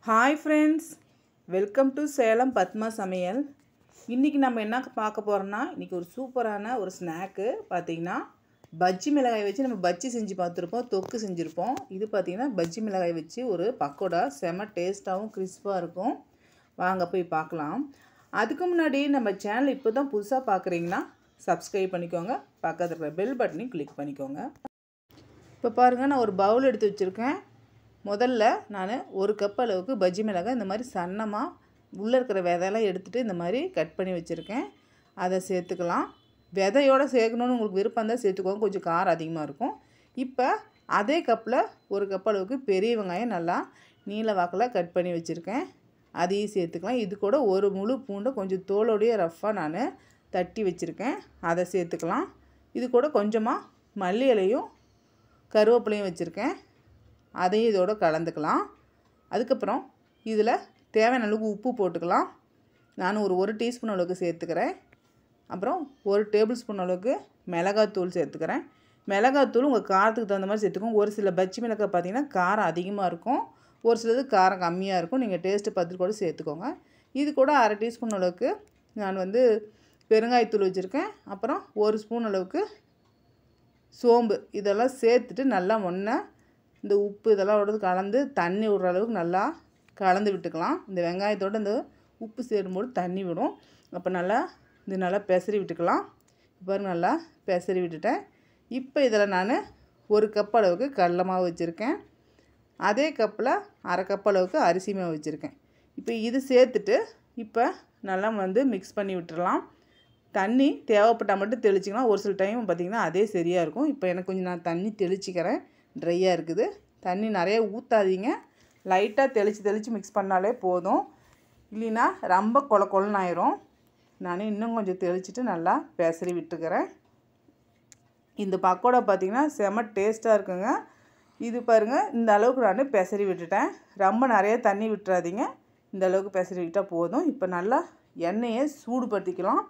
Hi friends, welcome to Salem Padma சமையல். இன்றைக்கி நம்ம என்ன பார்க்க போகிறோன்னா, இன்றைக்கி ஒரு சூப்பரான ஒரு ஸ்நாக்கு பார்த்திங்கன்னா பஜ்ஜி மிளகாய் வச்சு நம்ம பஜ்ஜி செஞ்சு பார்த்துருப்போம், தொக்கு செஞ்சுருப்போம். இது பார்த்திங்கன்னா பஜ்ஜி மிளகாய் வச்சு ஒரு பக்கோடா செம டேஸ்ட்டாகவும் கிறிஸ்பாக இருக்கும். வாங்க போய் பார்க்கலாம். அதுக்கு முன்னாடி நம்ம சேனல் இப்போ தான் புதுசாக பார்க்குறீங்கன்னா சப்ஸ்கிரைப் பண்ணிக்கோங்க, பக்கத்தில் இருக்கிற பெல் பட்டனையும் கிளிக் பண்ணிக்கோங்க. இப்போ பாருங்கள், நான் ஒரு பவுல் எடுத்து வச்சுருக்கேன். முதல்ல நான் ஒரு கப் அளவுக்கு பஜ்ஜி மிளகாய் இந்த மாதிரி சன்னமாக உள்ளே இருக்கிற விதையெல்லாம் எடுத்துகிட்டு இந்த மாதிரி கட் பண்ணி வச்சுருக்கேன். அதை சேர்த்துக்கலாம். விதையோடு சேர்க்கணுன்னு உங்களுக்கு விருப்பம் தான் சேர்த்துக்கோங்க, கொஞ்சம் காரம் அதிகமாக இருக்கும். இப்போ அதே கப்பில் ஒரு கப் அளவுக்கு பெரிய வெங்காயம் நல்லா நீல வாக்கில் கட் பண்ணி வச்சுருக்கேன், அதையும் சேர்த்துக்கலாம். இது கூட ஒரு முழு பூண்டை கொஞ்சம் தோலோடைய ரஃப்பாக நான் தட்டி வச்சுருக்கேன், அதை சேர்த்துக்கலாம். இது கூட கொஞ்சமாக மல்லி இலையும் கருவேப்பிலையும் வச்சுருக்கேன், அதையும் இதோடு கலந்துக்கலாம். அதுக்கப்புறம் இதில் தேவையான அளவுக்கு உப்பு போட்டுக்கலாம். நான் ஒரு டீஸ்பூன் அளவுக்கு சேர்த்துக்கிறேன். அப்புறம் 1 டேபிள் ஸ்பூன் அளவுக்கு மிளகாத்தூள் சேர்த்துக்கிறேன். மிளகாத்தூள் உங்கள் காரத்துக்கு தகுந்த மாதிரி சேர்த்துக்கோங்க. ஒரு சில பஜ்ஜி மிளகாய் பார்த்திங்கன்னா காரம் அதிகமாக இருக்கும், ஒரு சிலது காரம் கம்மியாக இருக்கும். நீங்கள் டேஸ்ட்டு பார்த்துட்டு கூட சேர்த்துக்கோங்க. இது கூட அரை டீஸ்பூன் அளவுக்கு நான் பெருங்காயத்தூள் வச்சுருக்கேன். அப்புறம் 1 ஸ்பூன் அளவுக்கு சோம்பு, இதெல்லாம் சேர்த்துட்டு நல்லா இந்த உப்பு இதெல்லாம் கலந்து தண்ணி விடுற அளவுக்கு நல்லா கலந்து விட்டுக்கலாம். இந்த வெங்காயத்தோடு இந்த உப்பு சேரும்போது தண்ணி விடும். அப்போ நல்லா பெசரி விட்டுக்கலாம். இப்போ நல்லா பெசரி விட்டுட்டேன். இப்போ இதில் நான் 1 கப் அளவுக்கு கடலை மாவு வச்சுருக்கேன். அதே கப்பில் அரை கப் அளவுக்கு அரிசி மாவு வச்சுருக்கேன். இப்போ இது சேர்த்துட்டு இப்போ நல்லா மிக்ஸ் பண்ணி விட்டுடலாம். தண்ணி தேவைப்பட்டால் மட்டும் தெளிச்சிக்கலாம். ஒரு சில டைம் பார்த்திங்கன்னா அதே சரியாக இருக்கும். இப்போ எனக்கு கொஞ்சம் நான் தண்ணி தெளிச்சிக்கிறேன், ட்ரையாக இருக்குது. தண்ணி நிறைய ஊற்றாதீங்க, லைட்டாக தெளித்து மிக்ஸ் பண்ணாலே போதும். இல்லைன்னா ரொம்ப கொலன்னு ஆயிரும். நான் இன்னும் கொஞ்சம் தெளிச்சிட்டு நல்லா பெசரி விட்டுக்கிறேன். இந்த பக்கோடா பார்த்திங்கன்னா செம டேஸ்ட்டாக இருக்குங்க. இது பாருங்கள், இந்த அளவுக்கு நான் பெசரி விட்டுட்டேன். ரொம்ப நிறைய தண்ணி விட்டுறாதீங்க, இந்த அளவுக்கு பெசரி விட்டால் போதும். இப்போ நல்லா எண்ணெயை சூடுபடுத்திக்கலாம்.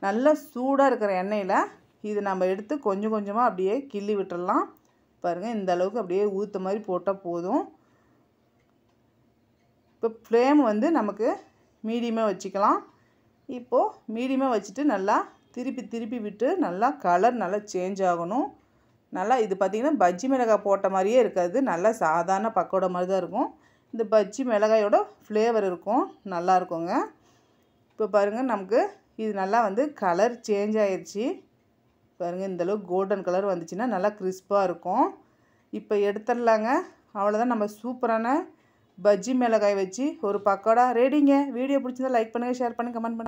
நல்லா சூடாக இருக்கிற எண்ணெயில் இது நம்ம எடுத்து கொஞ்சம் கொஞ்சமாக அப்படியே கிள்ளி விட்டுடலாம். பாருங்கள், இந்த அளவுக்கு அப்படியே ஊற்ற மாதிரி போட்டால் போதும். இப்போ ஃப்ளேம் நமக்கு மீடியமாக வச்சுக்கலாம். இப்போது மீடியமாக வச்சுட்டு நல்லா திருப்பி விட்டு நல்லா கலர் நல்லா சேஞ்ச் ஆகணும். நல்லா இது பார்த்திங்கன்னா பஜ்ஜி மிளகாய் போட்ட மாதிரியே இருக்காது, நல்லா சாதாரண பக்கோடா மாதிரி தான் இருக்கும். இந்த பஜ்ஜி மிளகாயோட ஃப்ளேவர் இருக்கும், நல்லா இருக்குங்க. இப்போ பாருங்கள், நமக்கு இது நல்லா கலர் சேஞ்ச் ஆயிடுச்சு. பாருங்கள், இந்தளவுக்கு கோல்டன் கலர் வந்துச்சுன்னா நல்லா கிறிஸ்பாக இருக்கும். இப்போ எடுத்துடலாங்க. அவ்வளோதான், நம்ம சூப்பரான பஜ்ஜி மிளகாய் வச்சு ஒரு பக்கோடா ரெடிங்க. வீடியோ பிடிச்சிருந்தா லைக் பண்ணுங்கள், ஷேர் பண்ணுங்கள், கமெண்ட் பண்ணுங்கள்.